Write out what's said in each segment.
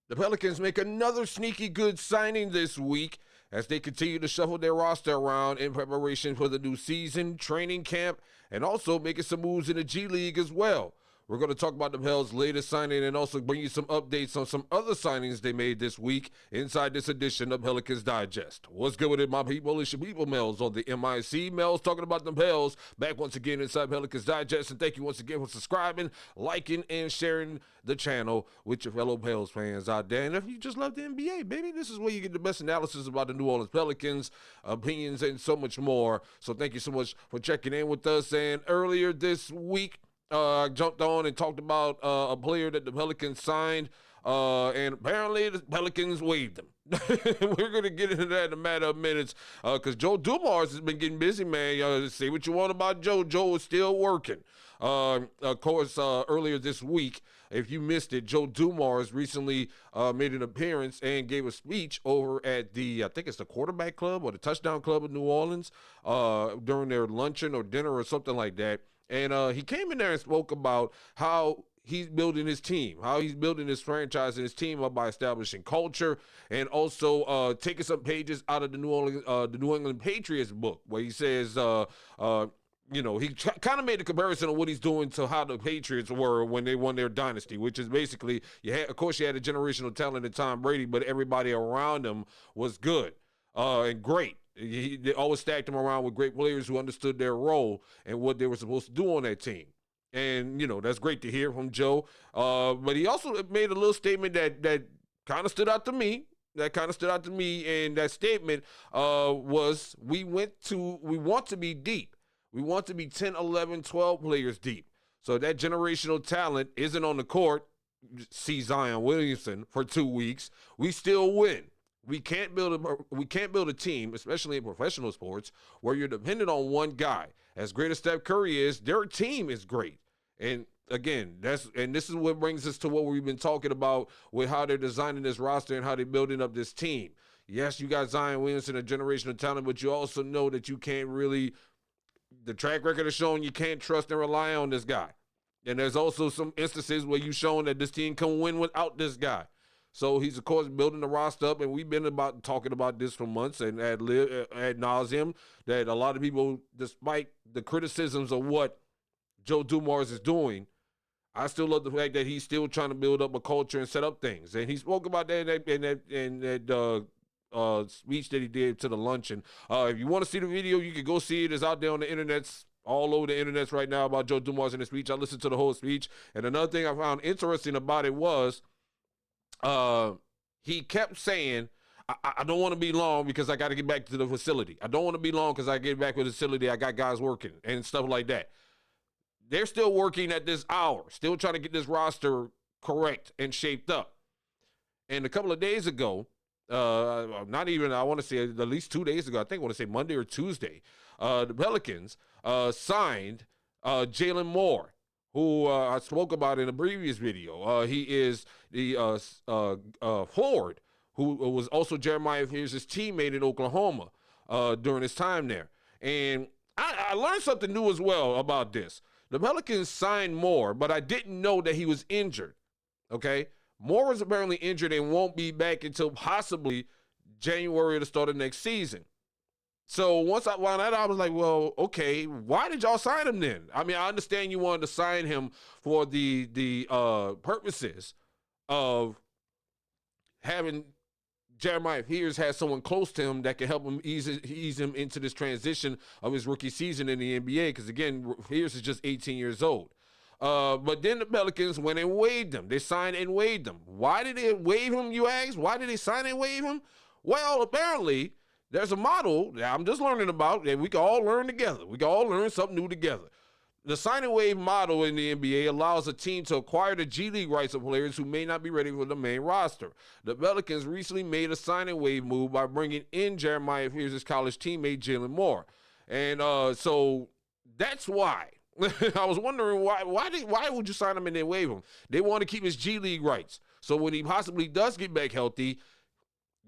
The Pelicans make another sneaky good signing this week as they continue to shuffle their roster around in preparation for the new season, training camp, and also making some moves in the G League as well. We're going to talk about the Pels' latest signing and also bring you some updates on some other signings they made this week inside this edition of Pelicans Digest. What's good with it, my people? It's your people, Melz on the MIC. Melz talking about the Pels, back once again inside Pelicans Digest. And thank you once again for subscribing, liking, and sharing the channel with your fellow Pels fans out there. And if you just love the NBA, baby, this is where you get the best analysis about the New Orleans Pelicans, opinions, and so much more. So thank you so much for checking in with us. And earlier this week, I jumped on and talked about a player that the Pelicans signed, and apparently the Pelicans waived him. We're going to get into that in a matter of minutes because Joe Dumars has been getting busy, man. Say what you want about Joe. Joe is still working. Of course, earlier this week, if you missed it, Joe Dumars recently made an appearance and gave a speech over at I think it's the Quarterback Club or the Touchdown Club of New Orleans during their luncheon or dinner or something like that. And he came in there and spoke about how he's building his team, how he's building his franchise and his team up by establishing culture and also taking some pages out of the New England Patriots book where he says, he kind of made a comparison of what he's doing to how the Patriots were when they won their dynasty, which is basically, you had a generational talent in Tom Brady, but everybody around him was good and great. They always stacked him around with great players who understood their role and what they were supposed to do on that team. And, that's great to hear from Joe. But he also made a little statement that kind of stood out to me. And that statement was, we want to be deep. We want to be 10, 11, 12 players deep. So that generational talent isn't on the court. See Zion Williamson for 2 weeks. We still win. We can't build a team, especially in professional sports, where you're dependent on one guy. As great as Steph Curry is, their team is great. And again, this is what brings us to what we've been talking about with how they're designing this roster and how they're building up this team. Yes, you got Zion Williamson, a generational talent, but you also know that you can't really, the track record is showing you can't trust and rely on this guy. And there's also some instances where you've shown that this team can win without this guy. So he's, of course, building the roster up, and we've been talking about this for months and ad nauseum, that a lot of people, despite the criticisms of what Joe Dumars is doing, I still love the fact that he's still trying to build up a culture and set up things. And he spoke about that in that speech that he did to the luncheon. If you want to see the video, you can go see it. It's out there on the internets, all over the internets right now about Joe Dumars in his speech. I listened to the whole speech. And another thing I found interesting about it was, he kept saying, I don't want to be long because I got to get back to the facility. I don't want to be long because I get back to the facility. I got guys working and stuff like that. They're still working at this hour, still trying to get this roster correct and shaped up. And a couple of days ago, I want to say at least 2 days ago, I think I want to say Monday or Tuesday, the Pelicans signed Jalen Moore, who I spoke about in a previous video. He is the forward who was also Jeremiah Fears' teammate in Oklahoma during his time there. And I learned something new as well about this. The Pelicans signed Moore, but I didn't know that he was injured, okay? Moore is apparently injured and won't be back until possibly January to start of next season. So once I found that, I was like, well, okay, why did y'all sign him then? I mean, I understand you wanted to sign him for the purposes of having Jeremiah Fears have someone close to him that can help him ease him into this transition of his rookie season in the NBA. Because, again, Fears is just 18 years old. But then the Pelicans went and waived him. They signed and waived him. Why did they waive him, you ask? Why did they sign and waive him? Well, apparently, there's a model that I'm just learning about that we can all learn together. We can all learn something new together. The sign and waive model in the NBA allows a team to acquire the G League rights of players who may not be ready for the main roster. The Pelicans recently made a sign and waive move by bringing in Jeremiah Fears' college teammate Jalen Moore. And so that's why. I was wondering why would you sign him and then waive him? They want to keep his G League rights. So when he possibly does get back healthy,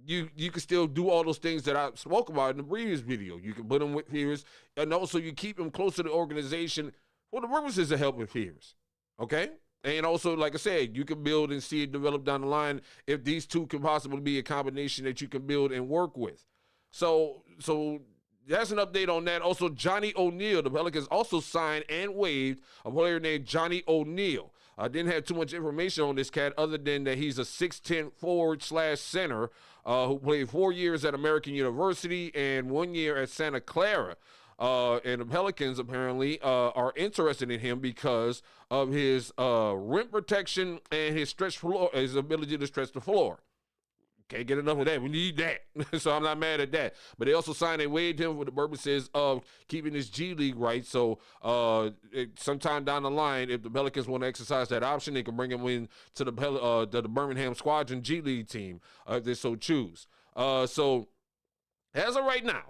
you can still do all those things that I spoke about in the previous video. You can put him with Fears, and also you keep him close to the organization for the purposes of helping Fears. Okay? And also, like I said, you can build and see it develop down the line if these two can possibly be a combination that you can build and work with. So that's an update on that. Also, Johnny O'Neal, the Pelicans also signed and waived a player named Johnny O'Neal. I didn't have too much information on this cat other than that he's a 6'10 forward / center who played 4 years at American University and 1 year at Santa Clara. And the Pelicans apparently are interested in him because of his rim protection and his his ability to stretch the floor. Can't get enough of that. We need that. So I'm not mad at that. But they also signed and waived him for the purposes of keeping his G League right. So sometime down the line, if the Pelicans want to exercise that option, they can bring him in to the Birmingham Squadron G League team if they so choose. So as of right now,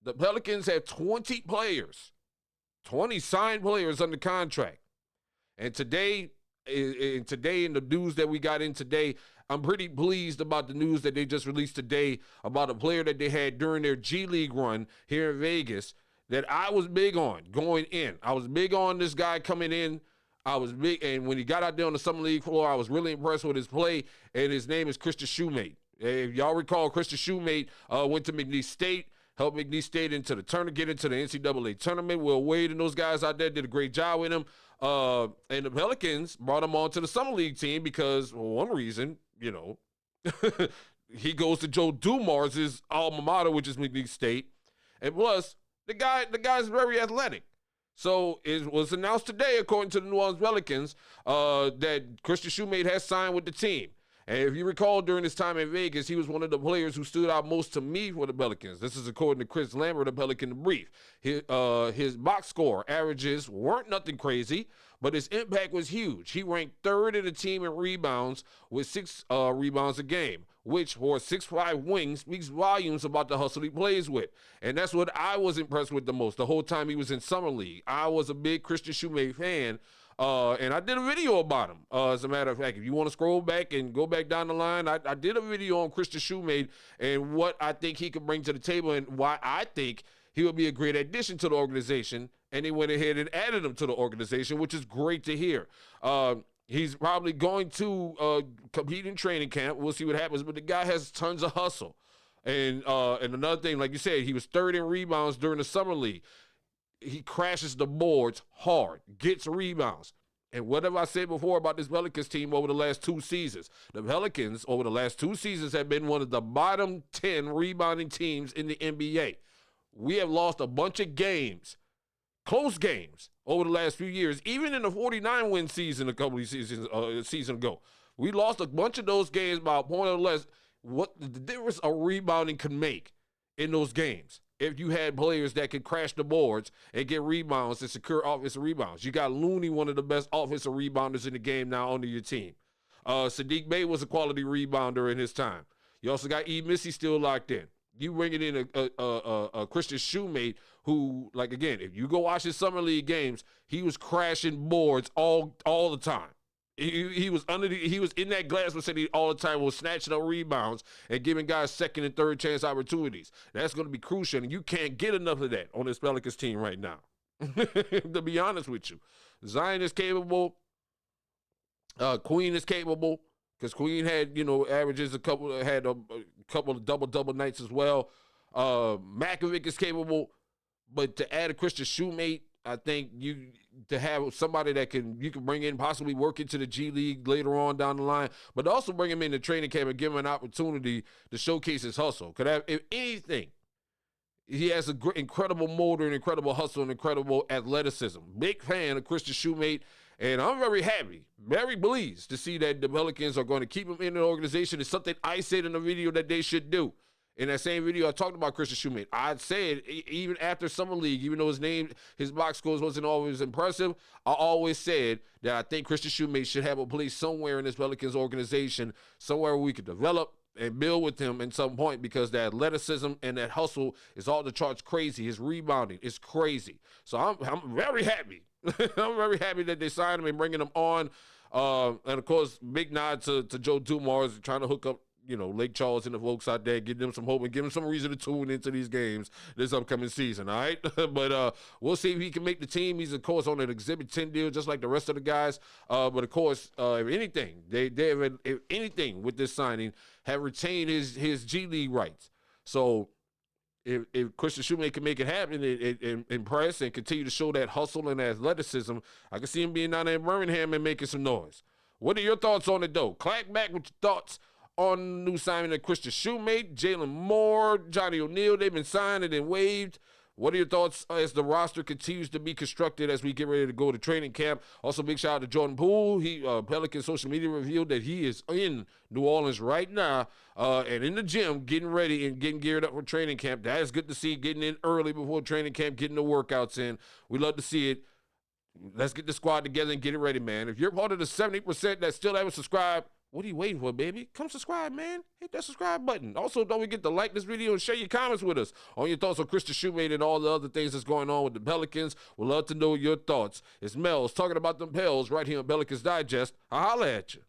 the Pelicans have 20 players, 20 signed players under contract. And today in the news that we got in today, I'm pretty pleased about the news that they just released today about a player that they had during their G League run here in Vegas that I was big on going in. I was big on this guy coming in. I was big, and when he got out there on the Summer League floor, I was really impressed with his play, and his name is Christian Shoemate. If y'all recall, Christian Shoemate went to McNeese State, helped McNeese State into the tournament, get into the NCAA tournament. Will Wade and those guys out there did a great job with him. And the Pelicans brought him on to the Summer League team because, for one reason, he goes to Joe Dumars' alma mater, which is McNeese State. And plus, the guy's very athletic. So it was announced today, according to the New Orleans Pelicans, that Christian Shoemate has signed with the team. And if you recall, during his time in Vegas, he was one of the players who stood out most to me for the Pelicans. This is according to Chris Lambert, the Pelican Brief. His box score averages weren't nothing crazy, but his impact was huge. He ranked third in the team in rebounds with 6 rebounds a game, which for a 6'5" wing speaks volumes about the hustle he plays with. And that's what I was impressed with the most the whole time he was in Summer League. I was a big Christian Shoemate fan. And I did a video about him. As a matter of fact, if you want to scroll back and go back down the line, I did a video on Christian Shoemate and what I think he could bring to the table and why I think he would be a great addition to the organization. And they went ahead and added him to the organization, which is great to hear. He's probably going to compete in training camp. We'll see what happens. But the guy has tons of hustle. And another thing, like you said, he was third in rebounds during the Summer League. He crashes the boards hard, gets rebounds. And what have I said before about this Pelicans team over the last 2 seasons? The Pelicans over the last 2 seasons have been one of the bottom 10 rebounding teams in the NBA. We have lost a bunch of games, close games, over the last few years. Even in the 49-win season a couple of season ago, we lost a bunch of those games by a point or less. What the difference a rebounding can make in those games if you had players that could crash the boards and get rebounds and secure offensive rebounds. You got Looney, one of the best offensive rebounders in the game now under your team. Sadiq Bey was a quality rebounder in his time. You also got E. Missy still locked in. You bringing in a Christian Shoemate who, like, again, if you go watch his Summer League games, he was crashing boards all the time. He was in that glass vicinity all the time, was snatching up rebounds and giving guys second and third chance opportunities. That's going to be crucial, and you can't get enough of that on this Pelicans team right now. To be honest with you, Zion is capable. Queen is capable because Queen had averages a couple of double nights as well. Makovic is capable, but to add a Christian Shoemate, I think to have somebody that you can bring in, possibly work into the G League later on down the line, but also bring him in the training camp and give him an opportunity to showcase his hustle. If anything, he has an incredible motor and incredible hustle and incredible athleticism. Big fan of Christian Shoemate, and I'm very happy, very pleased to see that the Pelicans are going to keep him in the organization. It's something I said in the video that they should do. In that same video, I talked about Christian Shoemate. I said, even after Summer League, even though his box scores wasn't always impressive, I always said that I think Christian Shoemate should have a place somewhere in this Pelicans organization, somewhere where we could develop and build with him at some point, because that athleticism and that hustle is all the charts crazy. His rebounding is crazy. So I'm very happy. I'm very happy that they signed him and bringing him on. And, of course, big nod to Joe Dumars trying to hook up Lake Charles and the folks out there, give them some hope and give them some reason to tune into these games this upcoming season, all right? But we'll see if he can make the team. He's, of course, on an Exhibit 10 deal, just like the rest of the guys. But, of course, if anything, if anything with this signing, have retained his G League rights. So if Christian Shoemate can make it happen and impress and continue to show that hustle and athleticism, I can see him being down there in Birmingham and making some noise. What are your thoughts on it, though? Clack back with your thoughts on the new signing of Christian Shoemate, Jalen Moore, Johnny O'Neal. They've been signed and then waived. What are your thoughts as the roster continues to be constructed as we get ready to go to training camp? Also, big shout out to Jordan Poole. Pelicans social media revealed that he is in New Orleans right now and in the gym getting ready and getting geared up for training camp. That is good to see, getting in early before training camp, getting the workouts in. We love to see it. Let's get the squad together and get it ready, man. If you're part of the 70% that still haven't subscribed, what are you waiting for, baby? Come subscribe, man. Hit that subscribe button. Also, don't forget to like this video and share your comments with us on your thoughts on Christian Shoemate and all the other things that's going on with the Pelicans. We'd love to know your thoughts. It's Melz talking about them Pels right here on Pelicans Digest. I'll holla at you.